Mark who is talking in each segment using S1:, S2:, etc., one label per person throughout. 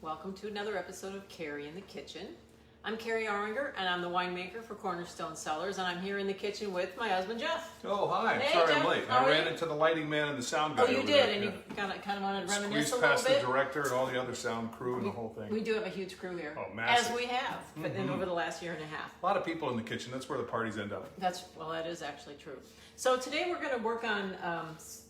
S1: Welcome to another episode of Kari in the Kitchen. I'm Kari Auringer, and I'm the winemaker for Cornerstone Cellars, and I'm here in the kitchen with my husband, Jeff.
S2: Oh, hi.
S1: Hey,
S2: Sorry
S1: Jeff.
S2: I'm late. I ran into the lighting man and the sound guy.
S1: Oh, you
S2: over
S1: did,
S2: there.
S1: and
S2: Yeah.
S1: you kind of wanted to reminisce
S2: Squeezed
S1: a little
S2: past
S1: bit.
S2: the director and all the other sound crew and the whole thing.
S1: We do have a huge crew here.
S2: Oh, massive.
S1: As we have over the last year and a half.
S2: A lot of people in the kitchen. That's where the parties end up.
S1: That is actually true. So today we're going to work on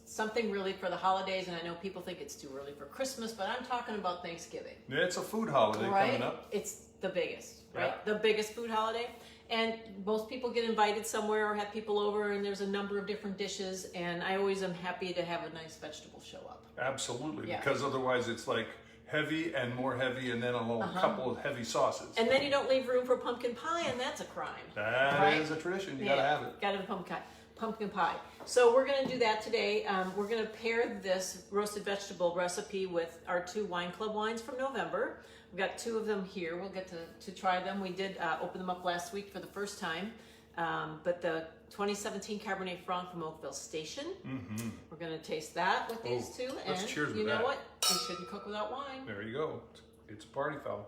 S1: something really for the holidays, and I know people think it's too early for Christmas, but I'm talking about Thanksgiving.
S2: Yeah, it's a food holiday coming up.
S1: It's the biggest, right?
S2: Yeah.
S1: The biggest food holiday. And most people get invited somewhere or have people over, and there's a number of different dishes, and I always am happy to have a nice vegetable show up.
S2: Absolutely,
S1: Yeah.
S2: because otherwise it's like heavy and more heavy and then a little couple of heavy sauces.
S1: And then you don't leave room for pumpkin pie, and that's a crime.
S2: That is a tradition. You gotta have it.
S1: Gotta have pumpkin pie. So we're gonna do that today. We're gonna pair this roasted vegetable recipe with our 2 wine club wines from November. We've got 2 of them here. We'll get to try them. We did open them up last week for the first time. But the 2017 Cabernet Franc from Oakville Station. We're gonna taste that with these 2. And
S2: let's cheers with
S1: you know
S2: that.
S1: what? You shouldn't cook without wine.
S2: There you go. It's a party foul.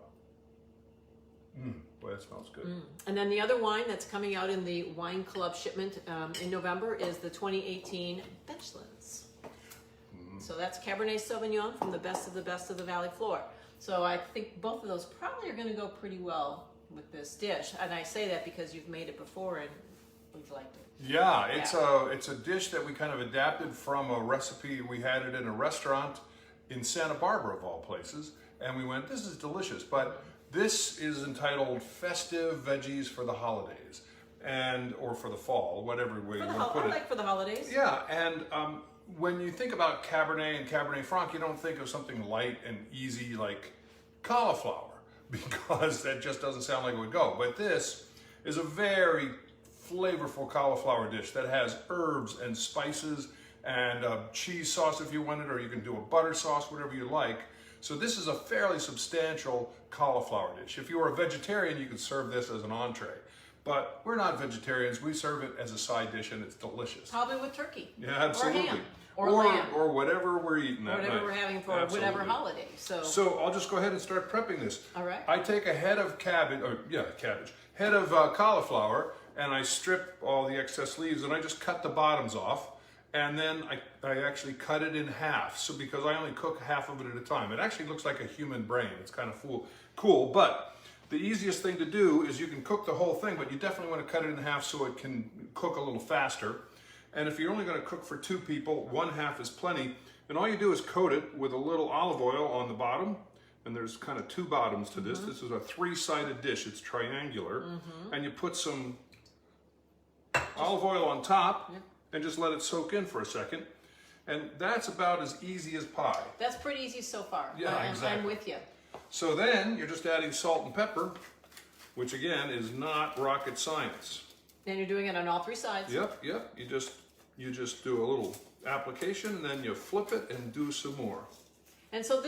S2: Boy, that smells good.
S1: And then the other wine that's coming out in the wine club shipment in November is the 2018 Benchlands. So that's Cabernet Sauvignon from the best of the Valley Floor. So I think both of those probably are going to go pretty well with this dish. And I say that because you've made it before and we've liked it.
S2: Yeah, it's a dish that we kind of adapted from a recipe. We had it in a restaurant in Santa Barbara, of all places, and we went, this is delicious, but this is entitled Festive Veggies for the Holidays, or for the fall, whatever way you want to put it.
S1: I like for the holidays.
S2: Yeah, and when you think about Cabernet and Cabernet Franc, you don't think of something light and easy like cauliflower, because that just doesn't sound like it would go. But this is a very flavorful cauliflower dish that has herbs and spices and cheese sauce if you want it, or you can do a butter sauce, whatever you like. So this is a fairly substantial cauliflower dish. If you are a vegetarian, you can serve this as an entree. But we're not vegetarians. We serve it as a side dish, and it's delicious.
S1: Probably with turkey.
S2: Yeah, absolutely.
S1: Or ham. Or lamb.
S2: Or whatever we're eating that night.
S1: Whatever we're having for whatever holiday.
S2: So I'll just go ahead and start prepping this.
S1: All right.
S2: I take a head of head of cauliflower, and I strip all the excess leaves, and I just cut the bottoms off. And then I actually cut it in half, so because I only cook half of it at a time. It actually looks like a human brain. It's kind of cool, but the easiest thing to do is you can cook the whole thing, but you definitely want to cut it in half so it can cook a little faster. And if you're only going to cook for 2 people, 1/2 is plenty. And all you do is coat it with a little olive oil on the bottom. And there's kind of 2 bottoms to this. This is a 3-sided dish. It's triangular. And you put some olive oil on top. And just let it soak in for a second. And that's about as easy as pie.
S1: That's pretty easy so far.
S2: Yeah, exactly.
S1: I'm with you.
S2: So then you're just adding salt and pepper, which again is not rocket science.
S1: And you're doing it on all 3 sides.
S2: Yep. You just do a little application, and then you flip it and do some more.
S1: And so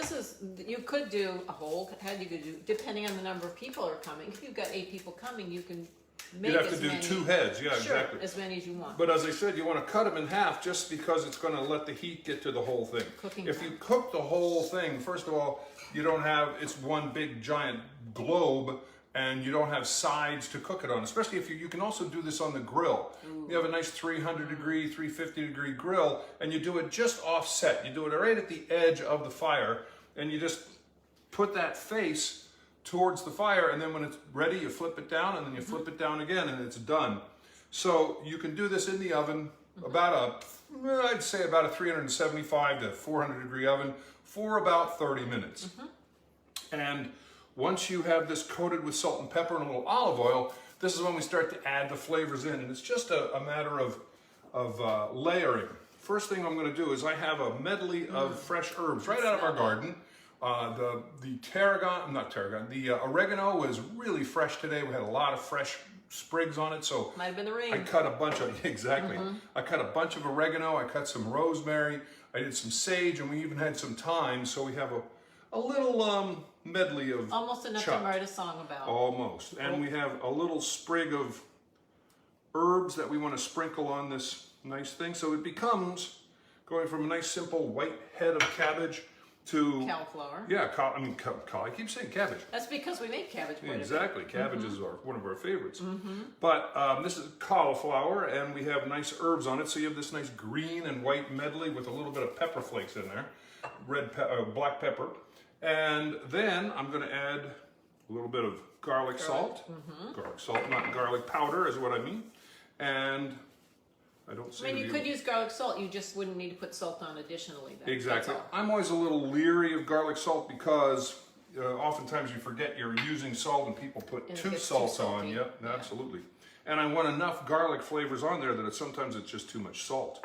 S1: you could do a whole head, you could do, depending on the number of people are coming. If you've got 8 people coming, you can make
S2: You'd have to do 2 heads, yeah,
S1: sure,
S2: exactly.
S1: as many as you want.
S2: But as I said, you want to cut them in half just because it's going to let the heat get to the whole thing. If you cook the whole thing, first of all, it's one big giant globe, and you don't have sides to cook it on, especially if you can also do this on the grill. Ooh. You have a nice 300 degree, 350 degree grill, and you do it just offset. You do it right at the edge of the fire, and you just put that face towards the fire, and then when it's ready, you flip it down, and then you flip it down again, and it's done. So you can do this in the oven, I'd say about a 375 to 400 degree oven for about 30 minutes. And once you have this coated with salt and pepper and a little olive oil, this is when we start to add the flavors in, and it's just a matter of layering. First thing I'm going to do is I have a medley of fresh herbs right out of our garden. The oregano was really fresh today. We had a lot of fresh sprigs on it, so
S1: might have been the rain.
S2: I cut a bunch of I cut a bunch of oregano. I cut some rosemary. I did some sage, and we even had some thyme. So we have a little medley of
S1: almost enough to write a song about.
S2: Almost, and we have a little sprig of herbs that we want to sprinkle on this nice thing. So it becomes going from a nice simple white head of cabbage to
S1: cauliflower.
S2: Yeah, I keep saying cabbage.
S1: That's because we make cabbage.
S2: Exactly, cabbages are one of our favorites. But this is cauliflower, and we have nice herbs on it. So you have this nice green and white medley with a little bit of pepper flakes in there, black pepper, and then I'm going to add a little bit of garlic salt. Garlic salt, not garlic powder, is what I mean. And I don't say.
S1: I mean, you could use garlic salt. You just wouldn't need to put salt on additionally. Then.
S2: Exactly. I'm always a little leery of garlic salt because oftentimes you forget you're using salt and people put too salts on. Yep, yeah. Absolutely. And I want enough garlic flavors on there that sometimes it's just too much salt.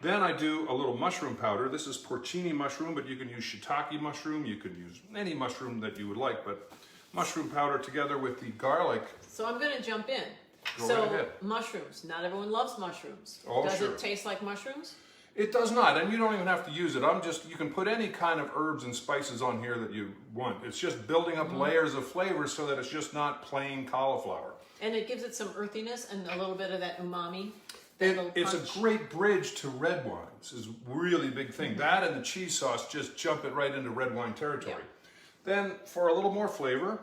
S2: Then I do a little mushroom powder. This is porcini mushroom, but you can use shiitake mushroom. You could use any mushroom that you would like, but mushroom powder together with the garlic.
S1: So I'm going to jump in.
S2: Go right ahead.
S1: Mushrooms. Not everyone loves mushrooms.
S2: Oh,
S1: Does
S2: sure.
S1: it taste like mushrooms?
S2: It does not, and you don't even have to use it. You can put any kind of herbs and spices on here that you want. It's just building up layers of flavor so that it's just not plain cauliflower.
S1: And it gives it some earthiness and a little bit of that umami.
S2: It's a great bridge to red wines. Is a really big thing. That and the cheese sauce just jump it right into red wine territory. Yeah. Then for a little more flavor,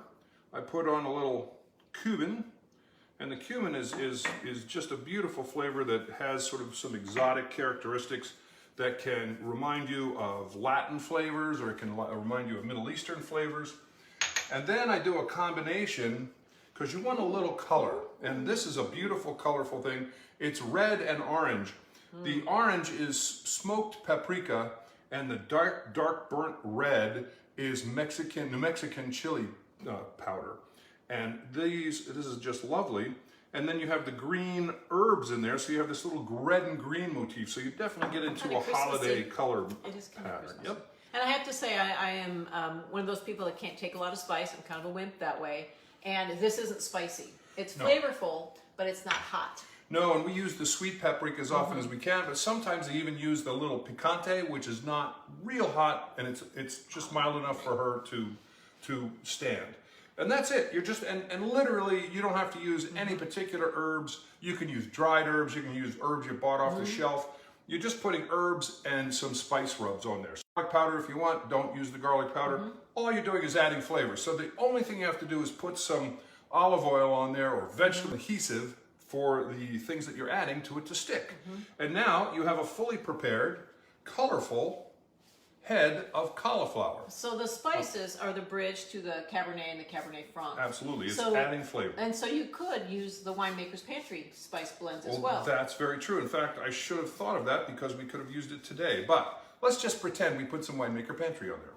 S2: I put on a little cumin. And the cumin is just a beautiful flavor that has sort of some exotic characteristics that can remind you of Latin flavors, or it can remind you of Middle Eastern flavors. And then I do a combination because you want a little color. And this is a beautiful, colorful thing. It's red and orange. The orange is smoked paprika, and the dark burnt red is New Mexican chili powder. And this is just lovely. And then you have the green herbs in there, so you have this little red and green motif. So you definitely get into a holiday color pattern. Yep.
S1: And I have to say, I am one of those people that can't take a lot of spice. I'm kind of a wimp that way. And this isn't spicy. It's flavorful, but it's not hot.
S2: No, and we use the sweet paprika as often as we can, but sometimes they even use the little picante, which is not real hot, and it's just mild enough for her to stand. And that's it. You're just, and literally, you don't have to use any particular herbs. You can use dried herbs. You can use herbs you bought off the shelf. You're just putting herbs and some spice rubs on there. Garlic powder if you want. Don't use the garlic powder. All you're doing is adding flavor. So the only thing you have to do is put some olive oil on there or vegetable adhesive for the things that you're adding to it to stick. And now you have a fully prepared, colorful head of cauliflower.
S1: So the spices are the bridge to the Cabernet and the Cabernet Franc.
S2: Absolutely, it's adding flavor.
S1: And so you could use the Winemaker's Pantry spice blends as well.
S2: That's very true. In fact, I should have thought of that because we could have used it today. But let's just pretend we put some Winemaker Pantry on there.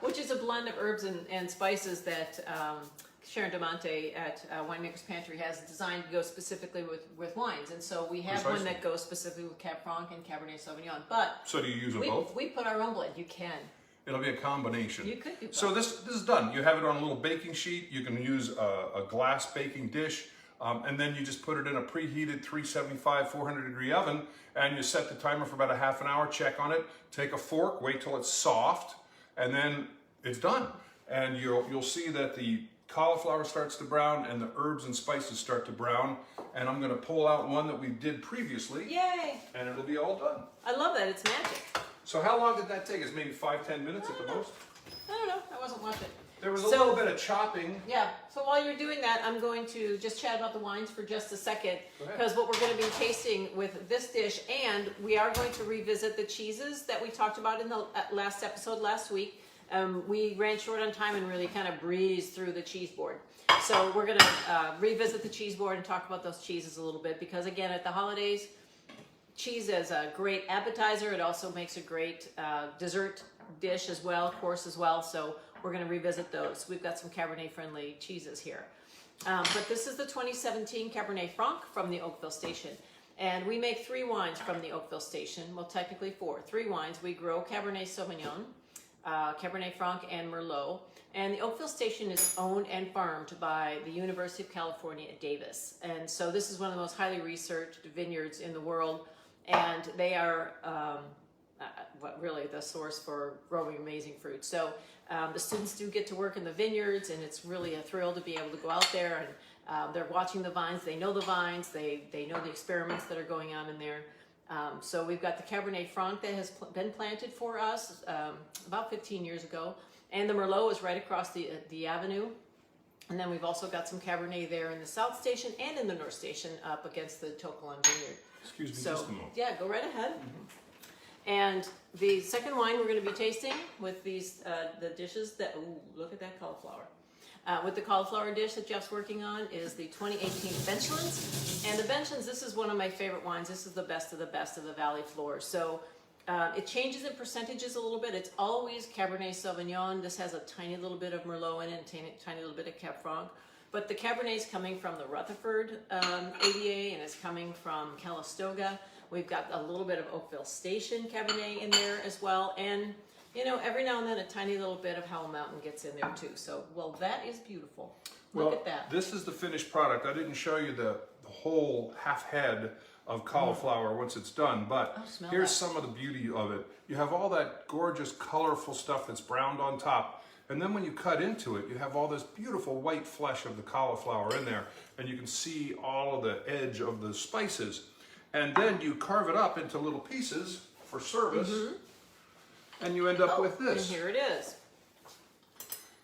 S1: Which is a blend of herbs and spices that Sharon DeMonte at Winemaker's Pantry has designed to go specifically with wines. And so we have one that goes specifically with Cab Franc and Cabernet Sauvignon. But
S2: so do you use them both?
S1: We put our own blend. You can.
S2: It'll be a combination.
S1: You could do both.
S2: So this is done. You have it on a little baking sheet. You can use a glass baking dish. And then you just put it in a preheated 375, 400 degree oven. And you set the timer for about a half an hour. Check on it. Take a fork. Wait till it's soft. And then it's done. And you'll see that the cauliflower starts to brown and the herbs and spices start to brown. And I'm going to pull out one that we did previously.
S1: Yay!
S2: And it'll be all done.
S1: I love that. It's magic.
S2: So how long did that take us? Maybe 5-10 minutes at the most?
S1: I don't know. I wasn't watching.
S2: There was a little bit of chopping.
S1: Yeah. So while you're doing that, I'm going to just chat about the wines for just a second. Because what we're going to be tasting with this dish, and we are going to revisit the cheeses that we talked about in the last episode last week. We ran short on time and really kind of breezed through the cheese board. So we're going to revisit the cheese board and talk about those cheeses a little bit. Because again, at the holidays, cheese is a great appetizer. It also makes a great dessert dish as well, course as well. So we're going to revisit those. We've got some Cabernet-friendly cheeses here. But this is the 2017 Cabernet Franc from the Oakville Station. And we make 3 wines from the Oakville Station. Well, technically 4. 3 wines. We grow Cabernet Sauvignon, Cabernet Franc, and Merlot. And the Oakville Station is owned and farmed by the University of California at Davis. And so this is one of the most highly researched vineyards in the world. And they are really the source for growing amazing fruit. So the students do get to work in the vineyards, and it's really a thrill to be able to go out there, and they're watching the vines. They know the vines. They know the experiments that are going on in there. So we've got the Cabernet Franc that has been planted for us about 15 years ago. And the Merlot is right across the avenue. And then we've also got some Cabernet there in the South Station and in the North Station up against the Tokelon Vineyard.
S2: Excuse me
S1: So,
S2: just a moment.
S1: yeah, go right ahead. And the second wine we're going to be tasting with these the dishes that, ooh, look at that cauliflower. With the cauliflower dish that Jeff's working on is the 2018 Benchlands. And the Benchlands, this is one of my favorite wines. This is the best of the Valley Floor. So it changes in percentages a little bit. It's always Cabernet Sauvignon. This has a tiny little bit of Merlot in it, and tiny little bit of Cab Franc. But the Cabernet is coming from the Rutherford AVA, and it's coming from Calistoga. We've got a little bit of Oakville Station Cabernet in there as well. And, you know, every now and then a tiny little bit of Howell Mountain gets in there too. So, well, that is beautiful. Look at that.
S2: This is the finished product. I didn't show you the whole half head of cauliflower once it's done, but here's some of the beauty of it. You have all that gorgeous, colorful stuff that's browned on top. And then when you cut into it, you have all this beautiful white flesh of the cauliflower in there. And you can see all of the edge of the spices. And then you carve it up into little pieces for service. And you end up with this.
S1: And here it is.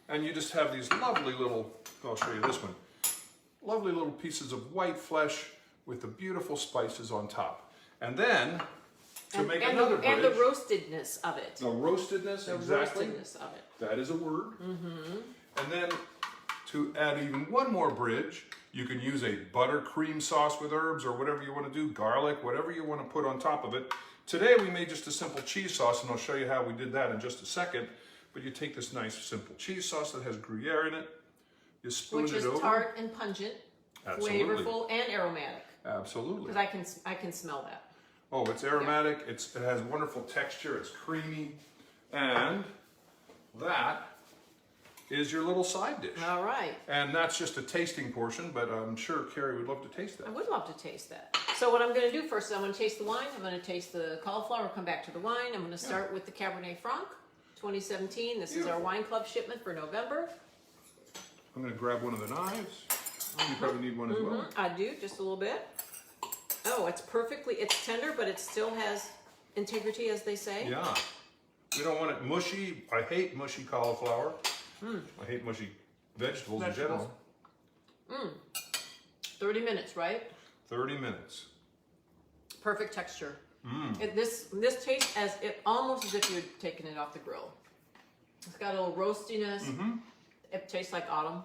S2: And you just have these lovely little, I'll show you this one, lovely little pieces of white flesh with the beautiful spices on top. And then, to make another bridge.
S1: And the roastedness of it.
S2: The roastedness, exactly.
S1: The roastedness of it.
S2: That is a word. And then, to add even one more bridge, you can use a buttercream sauce with herbs or whatever you want to do, garlic, whatever you want to put on top of it. Today we made just a simple cheese sauce, and I'll show you how we did that in just a second. But you take this nice simple cheese sauce that has Gruyere in it, you spoon it over.
S1: Which is tart and pungent, flavorful and aromatic.
S2: Absolutely.
S1: Because I can smell that.
S2: Oh, it's aromatic. Yeah. It has wonderful texture. It's creamy, and that is your little side dish.
S1: All right.
S2: And that's just a tasting portion, but I'm sure Kari would love to taste that.
S1: I would love to taste that. So what I'm going to do first is I'm going to taste the wine. I'm going to taste the cauliflower. Come back to the wine. I'm going to start with the Cabernet Franc, 2017. This is our wine club shipment for November.
S2: I'm going to grab one of the knives. You probably need one as well.
S1: I do, just a little bit. Oh, it's tender, but it still has integrity, as they say.
S2: Yeah. We don't want it mushy. I hate mushy cauliflower. I hate mushy vegetables in general.
S1: 30 minutes, right?
S2: 30 minutes.
S1: Perfect texture. This tastes almost as if you had taken it off the grill. It's got a little roastiness. It tastes like autumn.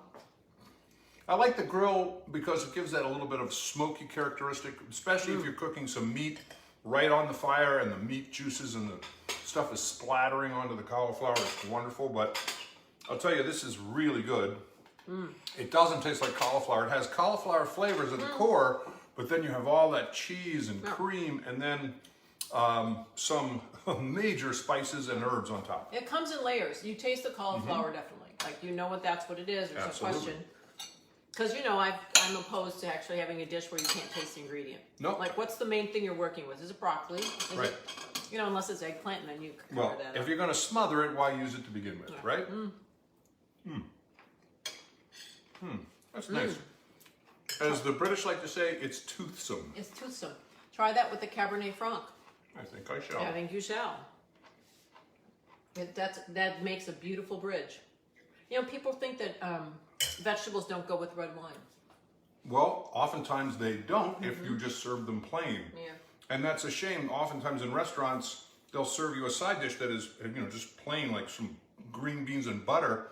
S2: I like the grill because it gives that a little bit of smoky characteristic, especially if you're cooking some meat right on the fire and the meat juices and the stuff is splattering onto the cauliflower. It's wonderful, but I'll tell you, this is really good. It doesn't taste like cauliflower. It has cauliflower flavors at the core, but then you have all that cheese and cream and then some major spices and herbs on top.
S1: It comes in layers. You taste the cauliflower definitely. Like, you know that's what it is. There's no question. Because, you know, I'm opposed to actually having a dish where you can't taste the ingredient.
S2: No.
S1: Like, what's the main thing you're working with? Is it broccoli? Is it, you know, unless it's eggplant, and then you cover that up.
S2: If you're going to smother it, why use it to begin with, right? That's nice. As the British like to say, it's toothsome.
S1: It's toothsome. Try that with the Cabernet Franc.
S2: I think I shall.
S1: I think you shall. That makes a beautiful bridge. You know, people think that vegetables don't go with red wine.
S2: Well, oftentimes they don't if you just serve them plain.
S1: Yeah.
S2: And that's a shame. Oftentimes in restaurants, they'll serve you a side dish that is, you know, just plain, like some green beans and butter.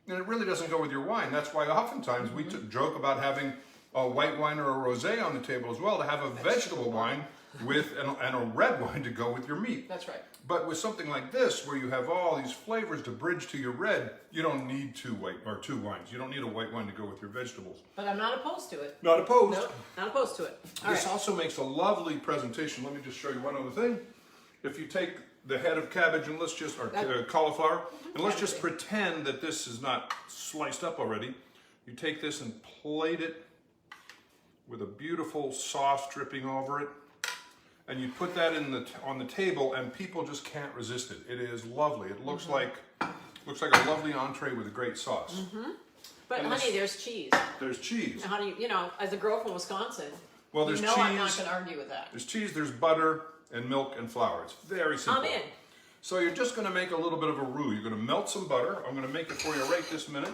S2: And it really doesn't go with your wine. That's why oftentimes we joke about having a white wine or a rosé on the table as well, to have a vegetable wine with and a red wine to go with your meat.
S1: That's right.
S2: But with something like this, where you have all these flavors to bridge to your red, you don't need two wines. You don't need a white wine to go with your vegetables.
S1: But I'm not opposed to it.
S2: Not opposed.
S1: Nope, not opposed to it.
S2: This also makes a lovely presentation. Let me just show you one other thing. If you take the head of cabbage and cauliflower, and let's just pretend that this is not sliced up already. You take this and plate it with a beautiful sauce dripping over it. And you put that on the table, and people just can't resist it. It is lovely. It looks like a lovely entree with a great sauce.
S1: But and honey, there's cheese.
S2: There's cheese.
S1: And honey, you know, as a girl from Wisconsin,
S2: Well, there's cheese.
S1: I'm not going to argue with that.
S2: There's cheese, there's butter, and milk and flour. It's very simple.
S1: I'm in.
S2: So you're just going to make a little bit of a roux. You're going to melt some butter. I'm going to make it for you right this minute.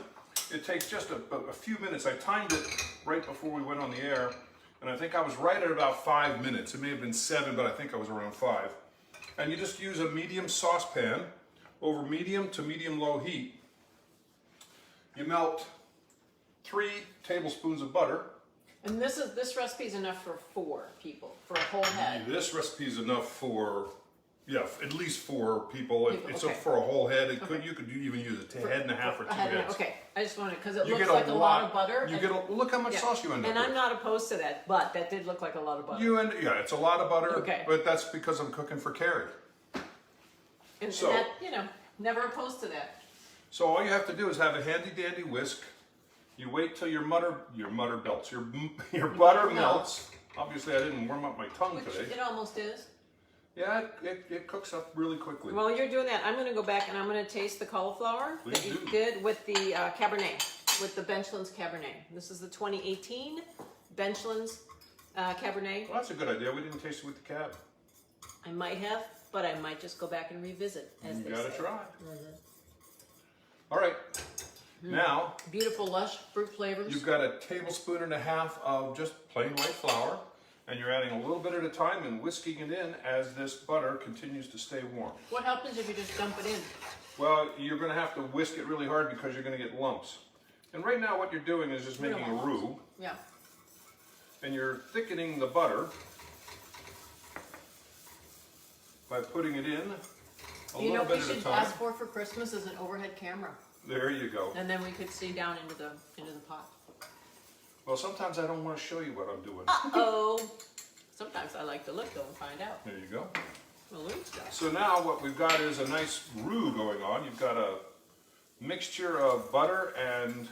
S2: It takes just a few minutes. I timed it right before we went on the air, and I think I was right at about 5 minutes. It may have been 7, but I think I was around 5. And you just use a medium saucepan over medium to medium-low heat. You melt 3 tablespoons of butter.
S1: And this recipe is enough for 4 people, for a whole head.
S2: This recipe is enough for, yeah, at least 4 people. It's
S1: okay.
S2: For a whole head. You could even use a head and a half or 2 heads.
S1: Okay, I just wanted, because it looks like a lot of butter.
S2: Look how much sauce you end up with.
S1: And I'm not opposed to that, but that did look like a lot of butter.
S2: Yeah, it's a lot of butter,
S1: Okay.
S2: but that's because I'm cooking for Kari.
S1: And that, never opposed to that.
S2: So all you have to do is have a handy dandy whisk. You wait till your butter melts. Your butter melts. Obviously, I didn't warm up my tongue today.
S1: It almost is.
S2: Yeah, it cooks up really quickly.
S1: While you're doing that, I'm going to go back and I'm going to taste the cauliflower that you did with the Cabernet, with the Benchlands Cabernet. This is the 2018 Benchlands Cabernet.
S2: Well, that's a good idea. We didn't taste it with the cab.
S1: I might have, but I might just go back and revisit. As
S2: You
S1: they
S2: gotta
S1: say.
S2: try. All right. Now,
S1: beautiful, lush fruit flavors.
S2: you've got a tablespoon and a half of just plain white flour, and you're adding a little bit at a time and whisking it in as this butter continues to stay warm.
S1: What happens if you just dump it in?
S2: Well, you're going to have to whisk it really hard because you're going to get lumps. And right now what you're doing is just making a roux,
S1: Yeah.
S2: and you're thickening the butter by putting it in a
S1: You
S2: little
S1: know what
S2: bit
S1: we
S2: at a
S1: should
S2: time.
S1: ask for Christmas is an overhead camera.
S2: There you go.
S1: And then we could see down into the pot.
S2: Well, sometimes I don't want to show you what I'm doing.
S1: Oh. Sometimes I like to look though and find out.
S2: There you go.
S1: Well, Lou's got.
S2: So now what we've got is a nice roux going on. You've got a mixture of butter and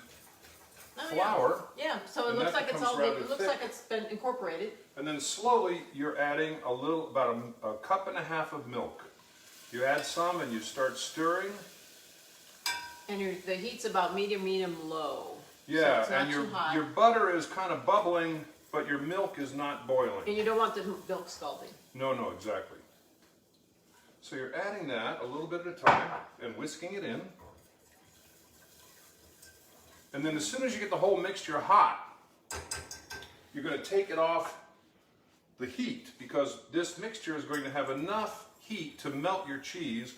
S2: flour.
S1: Yeah, so it
S2: And
S1: looks
S2: that
S1: like it's
S2: becomes
S1: all.
S2: rather
S1: It looks
S2: thick.
S1: like it's been incorporated.
S2: And then slowly you're adding about a cup and a half of milk. You add some and you start stirring.
S1: And the heat's about medium, low.
S2: Yeah,
S1: so it's not
S2: and
S1: too hot.
S2: your butter is kind of bubbling, but your milk is not boiling.
S1: And you don't want the milk scalding.
S2: No, exactly. So you're adding that a little bit at a time and whisking it in. And then as soon as you get the whole mixture hot, you're going to take it off the heat, because this mixture is going to have enough heat to melt your cheese,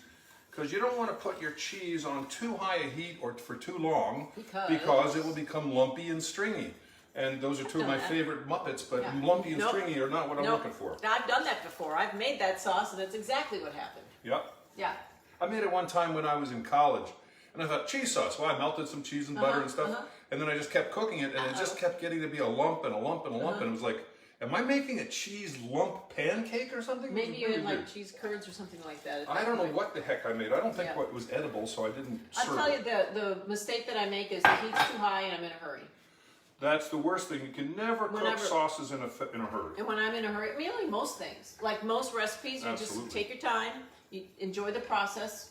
S2: because you don't want to put your cheese on too high a heat or for too long, because it will become lumpy and stringy. And those are two of my favorite Muppets, but lumpy and stringy are not what I'm looking for.
S1: I've done that before. I've made that sauce, and that's exactly what happened.
S2: Yep.
S1: Yeah.
S2: I made it one time when I was in college, and I thought, cheese sauce. Well, I melted some cheese and butter and stuff, and then I just kept cooking it, and it just kept getting to be a lump and a lump and a lump, and it was like, am I making a cheese lump pancake or something?
S1: Maybe you had like cheese curds or something like that.
S2: I don't know what the heck I made. I don't think what was edible, so I didn't serve
S1: I'll tell you, the mistake that I make is the heat's too high and I'm in a hurry.
S2: That's the worst thing. You can never cook sauces in a hurry.
S1: And when I'm in a hurry, really most things, like most recipes, you just take your time, you enjoy the process,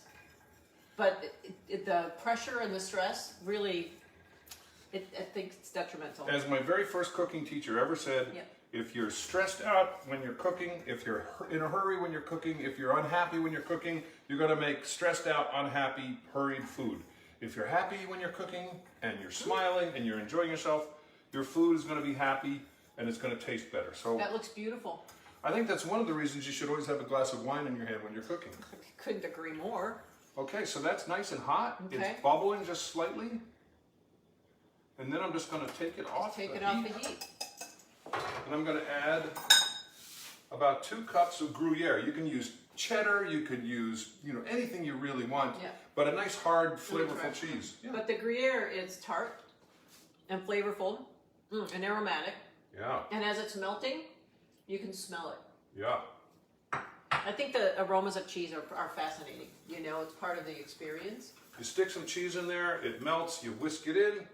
S1: but the pressure and the stress really, I think it's detrimental.
S2: As my very first cooking teacher ever said, if you're stressed out when you're cooking, if you're in a hurry when you're cooking, if you're unhappy when you're cooking, you're going to make stressed out, unhappy, hurried food. If you're happy when you're cooking and you're smiling and you're enjoying yourself, your food is going to be happy and it's going to taste better. So
S1: that looks beautiful.
S2: I think that's one of the reasons you should always have a glass of wine in your hand when you're cooking.
S1: Couldn't agree more.
S2: Okay, so that's nice and hot.
S1: Okay.
S2: It's bubbling just slightly. And then I'm just going to take it off
S1: the heat.
S2: And I'm going to add about 2 cups of Gruyere. You can use cheddar, you could use, anything you really want, but a nice hard, flavorful cheese. Yeah.
S1: But the Gruyere is tart and flavorful and aromatic.
S2: Yeah.
S1: And as it's melting, you can smell it.
S2: Yeah.
S1: I think the aromas of cheese are fascinating. It's part of the experience.
S2: You stick some cheese in there, it melts, you whisk it in.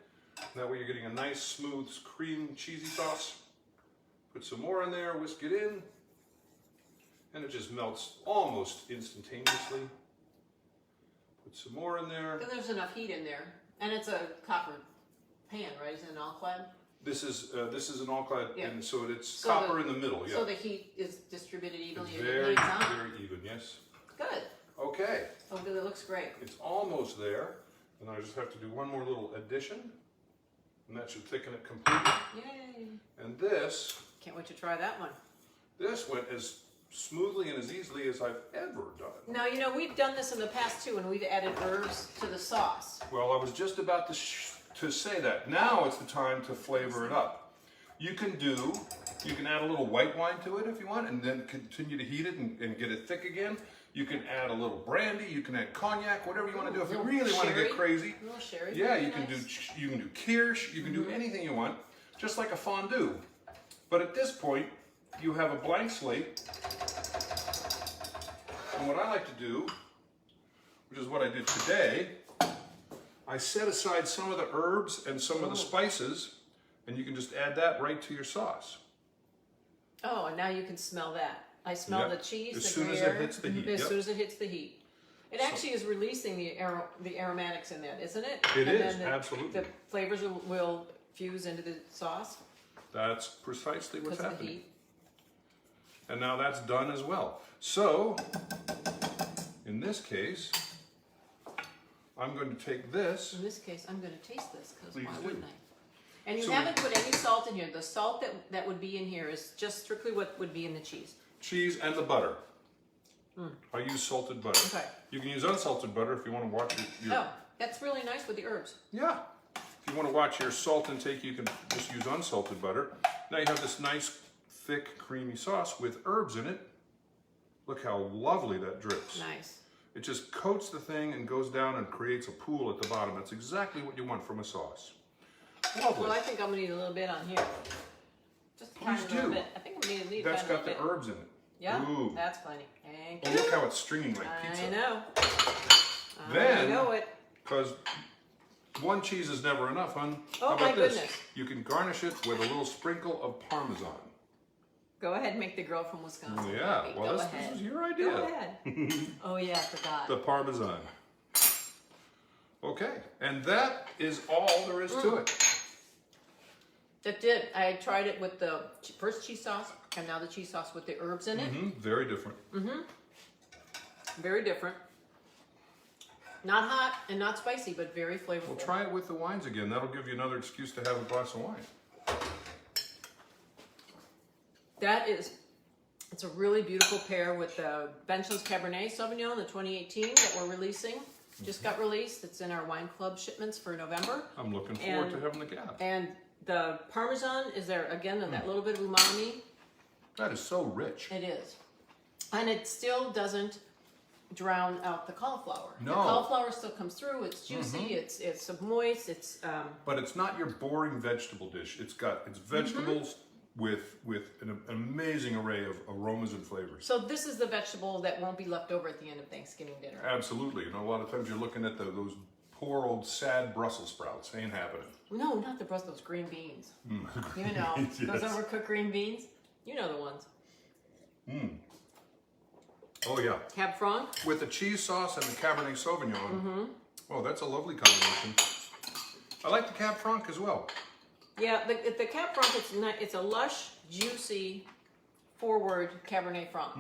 S2: That way you're getting a nice, smooth, cream, cheesy sauce. Put some more in there, whisk it in, and it just melts almost instantaneously. Put some more in there.
S1: Then there's enough heat in there, and it's a copper pan, right? Is it an alclad?
S2: This is an all-clad,
S1: Yeah.
S2: and so it's
S1: So
S2: copper in the middle. Yeah.
S1: So the heat is distributed evenly.
S2: It's
S1: and
S2: very,
S1: it hangs on.
S2: very even. Yes.
S1: Good.
S2: Okay.
S1: Oh, good. It looks great.
S2: It's almost there, and I just have to do one more little addition, and that should thicken it completely.
S1: Yay.
S2: And this
S1: Can't wait to try that one.
S2: went as smoothly and as easily as I've ever done it.
S1: Now, you know, we've done this in the past too, and we've added herbs to the sauce.
S2: Well, I was just about to say that. Now it's the time to flavor it up. You can add a little white wine to it if you want, and then continue to heat it and get it thick again. You can add a little brandy, you can add cognac, whatever you want to do. If you really want to get crazy,
S1: A little sherry.
S2: yeah,
S1: Very
S2: you can
S1: nice.
S2: do kirsch, you can do anything you want, just like a fondue. But at this point, you have a blank slate. And what I like to do, which is what I did today, I set aside some of the herbs and some of the spices, and you can just add that right to your sauce.
S1: Oh, and now you can smell that. I smell
S2: Yep.
S1: the cheese,
S2: As
S1: the
S2: soon as
S1: Gruyere,
S2: it hits the heat,
S1: As
S2: yep.
S1: soon as it hits the heat. It actually is releasing the aromatics in that, isn't it?
S2: It
S1: And
S2: is,
S1: then
S2: absolutely.
S1: The flavors will fuse into the sauce
S2: That's precisely what's
S1: because of the
S2: happening.
S1: heat.
S2: And now that's done as well. So, in this case, I'm going to take this.
S1: In this case, I'm going to taste this because
S2: Please
S1: why
S2: do.
S1: wouldn't I? And you
S2: So-
S1: haven't put any salt in here. The salt that would be in here is just strictly what would be in the cheese.
S2: Cheese and the butter. I use salted butter.
S1: Okay.
S2: You can use unsalted butter if you want to watch your
S1: Oh, that's really nice with the herbs.
S2: yeah. If you want to watch your salt intake, you can just use unsalted butter. Now you have this nice, thick, creamy sauce with herbs in it. Look how lovely that drips.
S1: Nice.
S2: It just coats the thing and goes down and creates a pool at the bottom. That's exactly what you want from a sauce. Lovely.
S1: Well, I think I'm going to need a little bit on here. Just a
S2: Please
S1: tiny little
S2: do.
S1: bit. I think I'm going to need a
S2: That's
S1: tiny
S2: got the
S1: little bit.
S2: herbs in it.
S1: Yeah,
S2: Ooh.
S1: that's plenty. Thank
S2: Oh,
S1: you.
S2: look how it's stringing like pizza.
S1: I know.
S2: Then-
S1: I know it.
S2: Because one cheese is never enough, hon.
S1: Oh,
S2: How about
S1: my
S2: this?
S1: goodness.
S2: You can garnish it with a little sprinkle of Parmesan.
S1: Go ahead and make the girl from Wisconsin
S2: Yeah,
S1: happy.
S2: well,
S1: Go
S2: this
S1: ahead.
S2: is your idea.
S1: Go ahead. Oh, yeah, I forgot.
S2: The Parmesan. Okay, and that is all there is to it.
S1: That did. I tried it with the first cheese sauce and now the cheese sauce with the herbs in it.
S2: Very different.
S1: Very different. Not hot and not spicy, but very flavorful.
S2: Well, try it with the wines again. That'll give you another excuse to have a glass of wine.
S1: It's a really beautiful pair with the Benchlands Cabernet Sauvignon, the 2018 that we're releasing. Just got released. It's in our wine club shipments for November.
S2: I'm looking forward
S1: And-
S2: to having the gab.
S1: And the Parmesan is there again, that little bit of umami.
S2: That is so rich.
S1: It is. And it still doesn't drown out the cauliflower.
S2: No.
S1: The cauliflower still comes through. It's juicy. It's moist. It's
S2: But it's not your boring vegetable dish. It's vegetables with an amazing array of aromas and flavors.
S1: so this is the vegetable that won't be left over at the end of Thanksgiving dinner.
S2: Absolutely. You know, a lot of times you're looking at those poor old sad Brussels sprouts. Ain't happening.
S1: No, not the Brussels, those green beans. You know, those
S2: Yes.
S1: overcooked green beans. You know the ones.
S2: Oh yeah.
S1: Cab Franc.
S2: With the cheese sauce and the Cabernet Sauvignon. Oh, that's a lovely combination. I like the Cab Franc as well.
S1: Yeah, the Cab Franc, it's a lush, juicy, forward Cabernet Franc.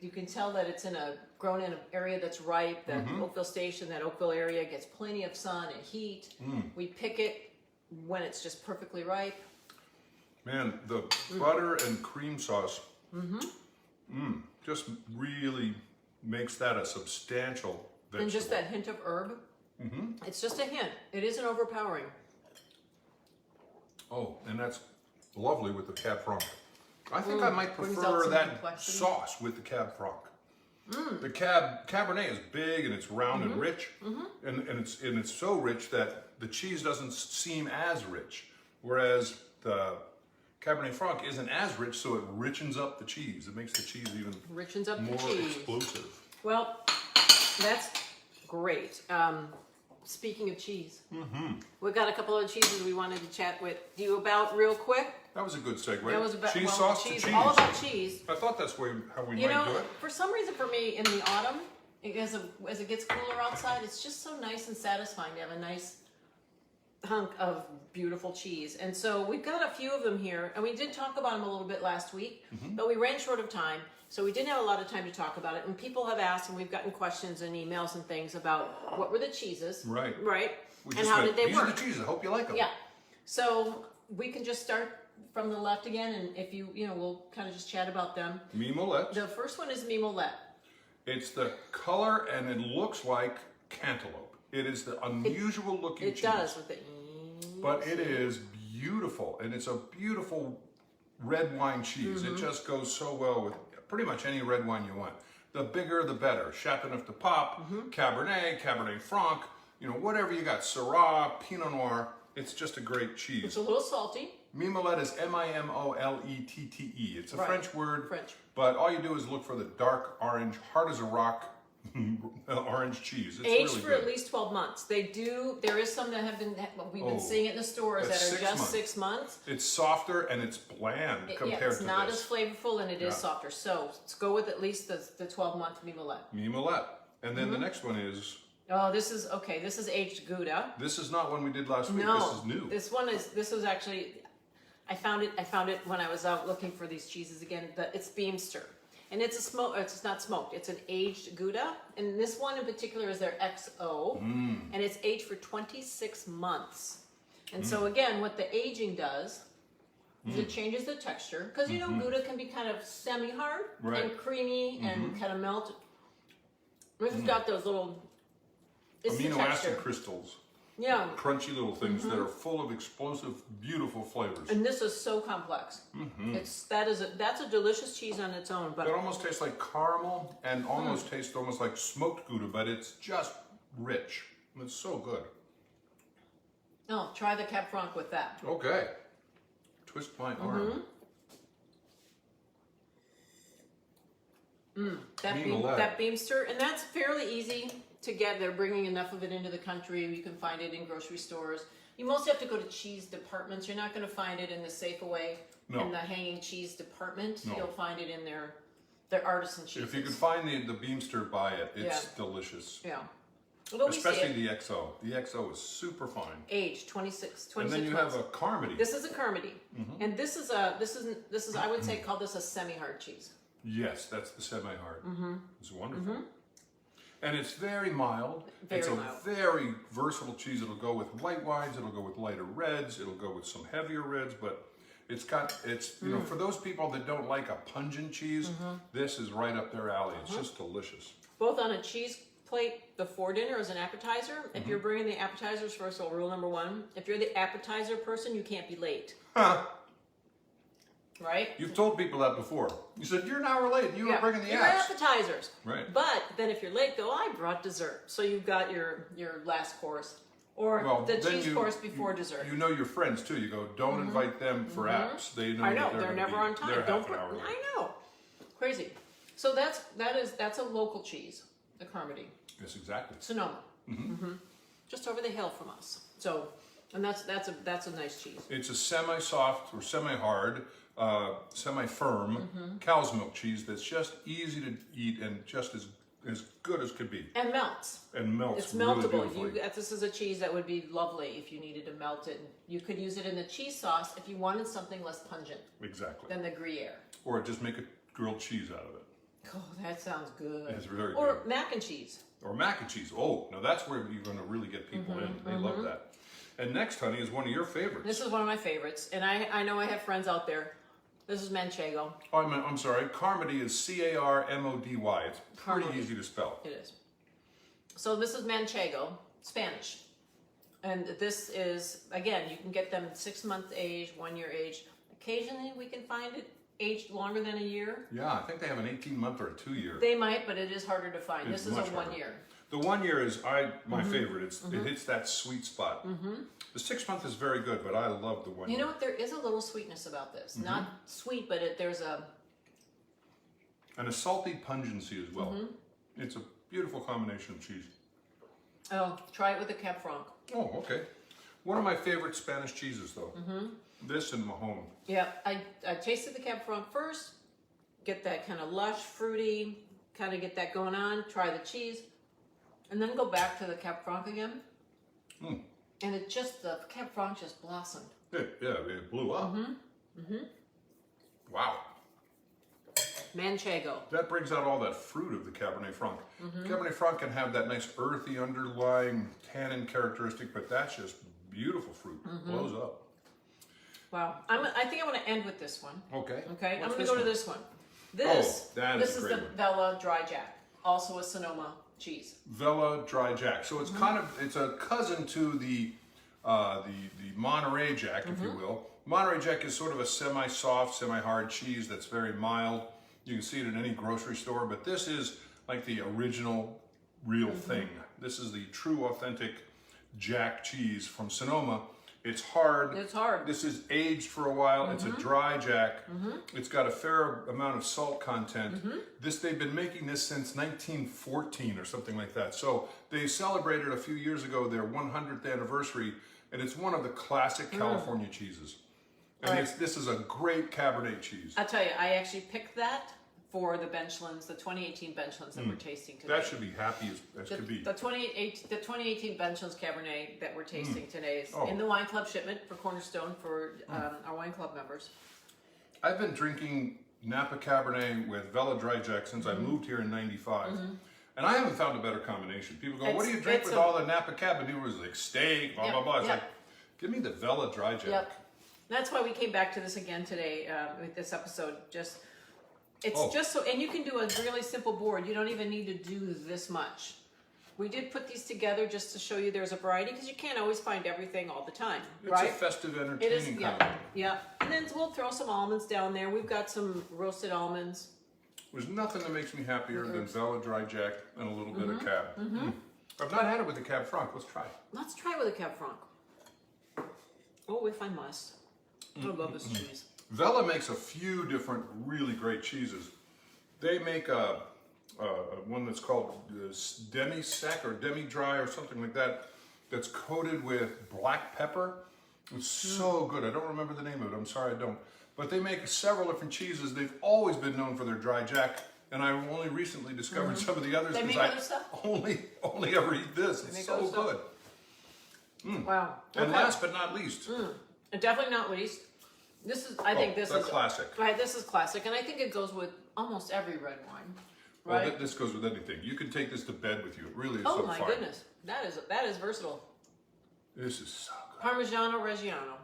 S1: You can tell that it's grown in an area that's ripe. The Oakville Station, that Oakville area gets plenty of sun and heat. We pick it when it's just perfectly ripe.
S2: Man, the butter and cream sauce just really makes that a substantial vegetable.
S1: And just that hint of herb. It's just a hint. It isn't overpowering.
S2: Oh, and that's lovely with the Cab Franc. I think I might
S1: Brings out
S2: prefer
S1: some
S2: that
S1: complexity.
S2: sauce with the Cab Franc. The Cabernet is big and it's round and rich, and it's so rich that the cheese doesn't seem as rich, whereas the Cabernet Franc isn't as rich, so it richens up the cheese. It makes the cheese even
S1: Richens up
S2: more
S1: the cheese.
S2: explosive.
S1: Well, that's great. Speaking of cheese, we've got a couple of cheeses we wanted to chat with you about real quick.
S2: That was a good segue.
S1: That was about
S2: cheese
S1: well,
S2: sauce
S1: cheese,
S2: to cheese.
S1: all about cheese.
S2: I thought that's how we
S1: You
S2: might
S1: know,
S2: do it.
S1: for some reason, for me, in the autumn, as it gets cooler outside, it's just so nice and satisfying to have a nice hunk of beautiful cheese. And so we've got a few of them here, and we did talk about them a little bit last week, but we ran short of time, so we didn't have a lot of time to talk about it. And people have asked, and we've gotten questions and emails and things about what were the cheeses, right? And how did they work?
S2: These are the cheeses. I hope you like them.
S1: Yeah. So we can just start from the left again, and if you know, we'll kind of just chat about them.
S2: Mimolette.
S1: The first one is Mimolette.
S2: It's the color, and it looks like cantaloupe. It is the unusual looking cheese.
S1: It does with the.
S2: But it is beautiful, and it's a beautiful red wine cheese. It just goes so well with pretty much any red wine you want. The bigger, the better. Chateauneuf de Pape, Cabernet, Cabernet Franc, you know, whatever you got. Syrah, Pinot Noir. It's just a great cheese.
S1: It's a little salty.
S2: Mimolette is M-I-M-O-L-E-T-T-E. It's a French word.
S1: French.
S2: But all you do is look for the dark orange, hard as a rock orange cheese. It's
S1: Aged
S2: really
S1: for
S2: good.
S1: at least 12 months. They do, there is some that have been, we've been seeing it in the stores that are just 6 months.
S2: It's softer and it's bland compared to this.
S1: It's not as flavorful, and it is softer. So let's go with at least the 12-month Mimolette.
S2: Mimolette. And then the next one is...
S1: Oh, this is, okay, this is aged Gouda.
S2: This is not one we did last week.
S1: No,
S2: this is new.
S1: This was actually, I found it when I was out looking for these cheeses again. It's Beamster. And it's it's not smoked, it's an aged Gouda. And this one in particular is their XO. And it's aged for 26 months. And so again, what the aging does is it changes the texture. Because you know, Gouda can be kind of semi-hard and creamy and kind of melted. This has got those little
S2: amino acid crystals.
S1: Yeah.
S2: Crunchy little things that are full of explosive, beautiful flavors.
S1: And this is so complex. That's a delicious cheese on its own. But
S2: it almost tastes like caramel and almost tastes almost like smoked Gouda, but it's just rich. It's so good.
S1: Oh, try the Cab Franc with that.
S2: Okay. Twist my arm.
S1: That Beamster, and that's fairly easy to get. They're bringing enough of it into the country. You can find it in grocery stores. You mostly have to go to cheese departments. You're not going to find it in the Safeway in the hanging cheese department. You'll find it in their artisan cheeses.
S2: If you can find the Beamster, buy it. It's delicious.
S1: Yeah.
S2: Especially the XO. The XO is super fine.
S1: Age 26
S2: And then you
S1: months.
S2: have a Carmody.
S1: This is a Carmody, and this is I would say call this a semi-hard cheese.
S2: Yes, that's the semi-hard. It's wonderful. And it's very mild. It's a very versatile cheese. It'll go with white wines. It'll go with lighter reds. It'll go with some heavier reds. But it's you know, for those people that don't like a pungent cheese, this is right up their alley. It's just delicious.
S1: Both on a cheese plate before dinner as an appetizer. If you're bringing the appetizers first, so rule number 1, if you're the appetizer person, you can't be late. Right?
S2: You've told people that before. You said, you're an hour late. You were bringing the apps.
S1: Appetizers.
S2: Right.
S1: But then if you're late, go, I brought dessert. So you've got your last course. Or the cheese course before dessert.
S2: You know your friends, too. You go, don't invite them for apps. They know
S1: I know.
S2: that
S1: They're never on time.
S2: They're half an hour late.
S1: I know. Crazy. So that's a local cheese, the Carmody.
S2: Yes, exactly.
S1: Sonoma. Just over the hill from us. So, and that's a nice cheese.
S2: It's a semi-soft or semi-hard, semi-firm cow's milk cheese that's just easy to eat and just as good as could be.
S1: And melts.
S2: And melts.
S1: It's meltable.
S2: Really
S1: This is a cheese that would be lovely if you needed to melt it. You could use it in the cheese sauce if you wanted something less pungent.
S2: Exactly.
S1: Than the Gruyere.
S2: Or just make a grilled cheese out of it.
S1: Oh, that sounds good.
S2: It's very good.
S1: Or mac and cheese.
S2: Or mac and cheese. Oh, now that's where you're going to really get people in. They love that. And next, honey, is one of your favorites.
S1: This is one of my favorites. And I know I have friends out there. This is Manchego.
S2: Oh, I'm sorry. Carmody is C-A-R-M-O-D-Y. It's pretty
S1: Carmody.
S2: easy to spell.
S1: It is. So this is Manchego, Spanish. And this is, again, you can get them 6-month age, 1-year age. Occasionally we can find it aged longer than a year.
S2: Yeah, I think they have an 18-month or a 2-year.
S1: They might, but it is harder to find.
S2: It's
S1: this is a
S2: much harder.
S1: 1 year.
S2: The 1 year is my favorite. It hits that sweet spot. The 6-month is very good, but I love the 1 year.
S1: You know what? There is a little sweetness about this. Not sweet, but there's a...
S2: And a salty pungency as well. It's a beautiful combination of cheese.
S1: Oh, try it with the Cab Franc.
S2: Oh, okay. One of my favorite Spanish cheeses, though. This and Mahone.
S1: Yeah, I tasted the Cab Franc first. Get that kind of lush, fruity, kind of get that going on. Try the cheese. And then go back to the Cab Franc again. And it just, the Cab Franc just blossomed.
S2: It blew up. Wow.
S1: Manchego.
S2: That brings out all that fruit of the Cabernet Franc. Cabernet Franc can have that nice earthy underlying tannin characteristic, but that's just beautiful fruit. Blows up.
S1: Wow. I think I want to end with this one.
S2: Okay.
S1: Okay. I'm
S2: What's
S1: going to
S2: this
S1: go
S2: one?
S1: to this one. This,
S2: that
S1: this
S2: is
S1: is
S2: a
S1: the
S2: great one.
S1: Vella Dry Jack, also a Sonoma cheese.
S2: Vella Dry Jack. So it's kind of, it's a cousin to the Monterey Jack, if you will. Monterey Jack is sort of a semi-soft, semi-hard cheese that's very mild. You can see it in any grocery store, but this is like the original, real thing. This is the true, authentic Jack cheese from Sonoma. It's hard.
S1: It's hard.
S2: This is aged for a while. It's a dry Jack. It's got a fair amount of salt content. They've been making this since 1914 or something like that. So they celebrated a few years ago their 100th anniversary, and it's one of the classic California cheeses. And this is a great Cabernet cheese.
S1: I'll tell you, I actually picked that for the Benchlands, the 2018 Benchlands that we're tasting today.
S2: That should be happy as could be.
S1: The 2018 Benchlands Cabernet that we're tasting today is in the wine club shipment for Cornerstone for our wine club members.
S2: I've been drinking Napa Cabernet with Vella Dry Jack since I moved here in '95. And I haven't found a better combination. People go, what do you drink with all the Napa Cabernet? It was like steak, blah, blah, blah. It's like, give me the Vella Dry Jack.
S1: That's why we came back to this again today with this episode. It's just so, and you can do a really simple board. You don't even need to do this much. We did put these together just to show you there's a variety because you can't always find everything all the time,
S2: It's a festive, entertaining
S1: It is,
S2: kind of.
S1: yeah. And then we'll throw some almonds down there. We've got some roasted almonds.
S2: There's nothing that makes me happier than Vella Dry Jack and a little bit of Cab. I've not had it with the Cab Franc. Let's try.
S1: Let's try it with a Cab Franc. Oh, if I must. I love this cheese.
S2: Vella makes a few different really great cheeses. They make a one that's called demi-sec or demi-dry or something like that that's coated with black pepper. It's so good. I don't remember the name of it. I'm sorry I don't. But they make several different cheeses. They've always been known for their dry Jack, and I only recently discovered some of the others
S1: They make
S2: because
S1: other stuff?
S2: I only ever eat this. It's so good.
S1: Wow.
S2: And last but not least,
S1: And definitely not least. This is, I think this is
S2: classic.
S1: Right, this is classic, and I think it goes with almost every red wine. Right?
S2: Well, this goes with anything. You can take this to bed with you. It really is
S1: Oh
S2: so
S1: my
S2: fine.
S1: goodness, that is versatile.
S2: This is so good.
S1: Parmigiano Reggiano.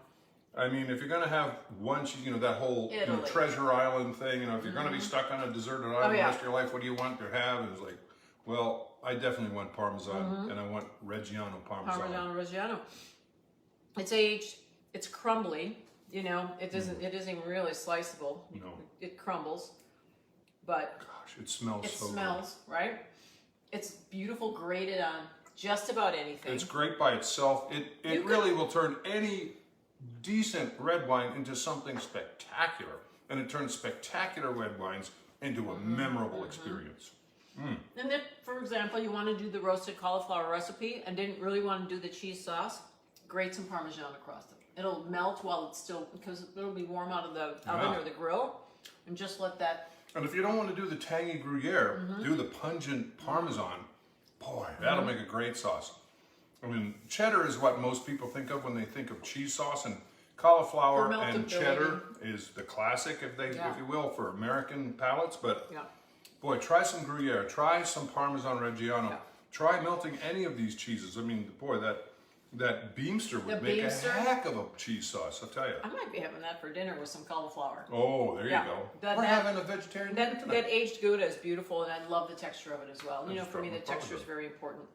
S2: I mean, if you're going to have one, that whole
S1: Italy.
S2: treasure island thing, if you're going to be stuck on a deserted island the rest of your life, what do you want to have? And it's like, well, I definitely want Parmesan, and I want Reggiano Parmesan.
S1: Parmigiano Reggiano. It's aged. It's crumbly. It isn't really sliceable.
S2: No.
S1: It crumbles, but
S2: Gosh, it smells so
S1: smells right. It's beautiful, grated on just about anything.
S2: good. It's great by itself. It really will turn any decent red wine into something spectacular, and it turns spectacular red wines into a memorable experience.
S1: And then, for example, you want to do the roasted cauliflower recipe and didn't really want to do the cheese sauce, grate some Parmesan across it. It'll melt while it's still, because it'll be warm out of the oven or the grill, and just let that.
S2: And if you don't want to do the tangy Gruyere, do the pungent Parmesan. Boy, that'll make a great sauce. I mean, cheddar is what most people think of when they think of cheese sauce, and cauliflower and cheddar is the classic, if you will, for American palates. But boy, try some Gruyere, try some Parmesan Reggiano, try melting any of these cheeses. I mean, boy, that Beamster would make a heck of a cheese sauce, I'll tell you.
S1: I might be having that for dinner with some cauliflower.
S2: Oh, there you go. We're having a vegetarian dinner tonight.
S1: That aged Gouda is beautiful, and I love the texture of it as well. For me, the texture is very important.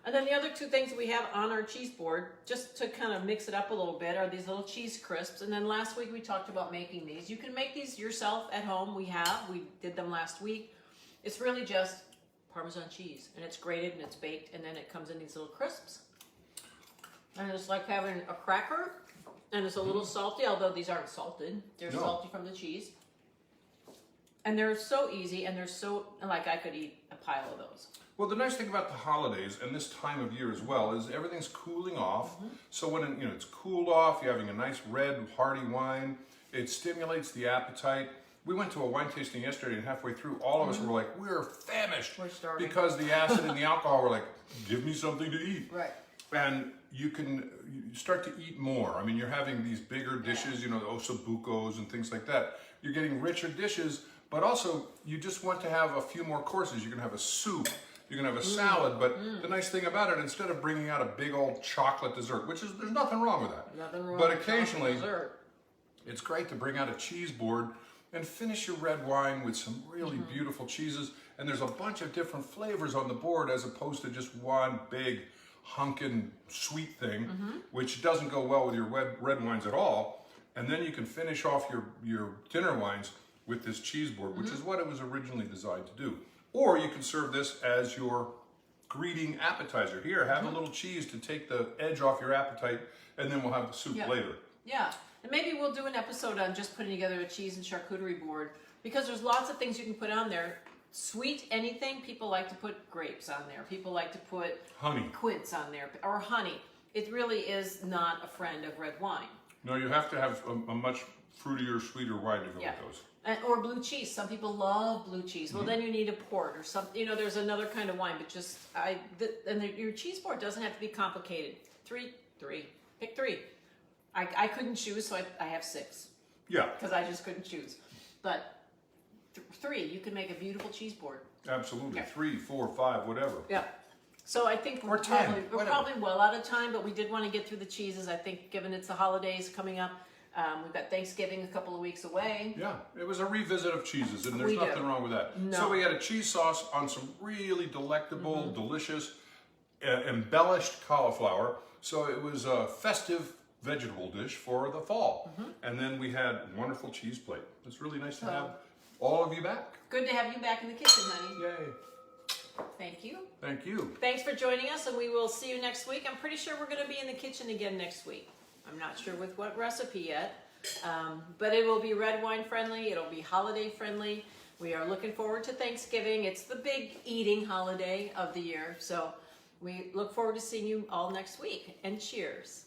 S1: And then the other two things that we have on our cheese board, just to kind of mix it up a little bit, are these little cheese crisps. And then last week we talked about making these. You can make these yourself at home. We did them last week. It's really just Parmesan cheese, and it's grated and it's baked, and then it comes in these little crisps. And it's like having a cracker, and it's a little salty, although these aren't salted. They're salty from the cheese. And they're so easy, and they're so, like, I could eat a pile of those.
S2: Well, the nice thing about the holidays and this time of year as well is everything's cooling off. So when it's cooled off, you're having a nice red, hearty wine. It stimulates the appetite. We went to a wine tasting yesterday, and halfway through, all of us were like, we're famished.
S1: We're starving.
S2: Because the acid and the alcohol were like, give me something to eat.
S1: Right.
S2: and you start to eat more. I mean, you're having these bigger dishes, you know, the ossobucos and things like that. You're getting richer dishes, but also you just want to have a few more courses. You're gonna have a soup, you're gonna have a salad, but the nice thing about it, instead of bringing out a big old chocolate dessert, there's nothing wrong with that.
S1: Nothing wrong
S2: but
S1: with
S2: occasionally,
S1: dessert.
S2: It's great to bring out a cheese board and finish your red wine with some really beautiful cheeses. And there's a bunch of different flavors on the board as opposed to just one big hunkin' sweet thing, which doesn't go well with your red wines at all. And then you can finish off your dinner wines with this cheese board, which is what it was originally designed to do. Or you can serve this as your greeting appetizer. Here, have a little cheese to take the edge off your appetite, and then we'll have the soup later.
S1: Yeah, and maybe we'll do an episode on just putting together a cheese and charcuterie board, because there's lots of things you can put on there. Sweet anything, people like to put grapes on there. People like to put
S2: honey,
S1: quince on there, or honey. It really is not a friend of red wine.
S2: No, you have to have a much fruitier, sweeter wine to go with those.
S1: Or blue cheese. Some people love blue cheese. Well, then you need a port or something. You know, there's another kind of wine, but your cheese board doesn't have to be complicated. Three. Pick three. I couldn't choose, so I have 6.
S2: Yeah.
S1: Because I just couldn't choose. But 3, you can make a beautiful cheese board.
S2: Absolutely.
S1: Yeah.
S2: 3, 4, 5, whatever.
S1: Yeah. So I think we're probably well out of time, but we did want to get through the cheeses. I think given it's the holidays coming up, we've got Thanksgiving a couple of weeks away.
S2: Yeah, it was a revisit of cheeses, and there's nothing wrong with that.
S1: No.
S2: So we had a cheese sauce on some really delectable, delicious, embellished cauliflower. So it was a festive vegetable dish for the fall. And then we had a wonderful cheese plate. It's really nice to have all of you back.
S1: Good to have you back in the kitchen, honey.
S2: Yay.
S1: Thank you.
S2: Thank you.
S1: Thanks for joining us, and we will see you next week. I'm pretty sure we're going to be in the kitchen again next week. I'm not sure with what recipe yet, but it will be red wine friendly. It'll be holiday friendly. We are looking forward to Thanksgiving. It's the big eating holiday of the year, so we look forward to seeing you all next week. And cheers.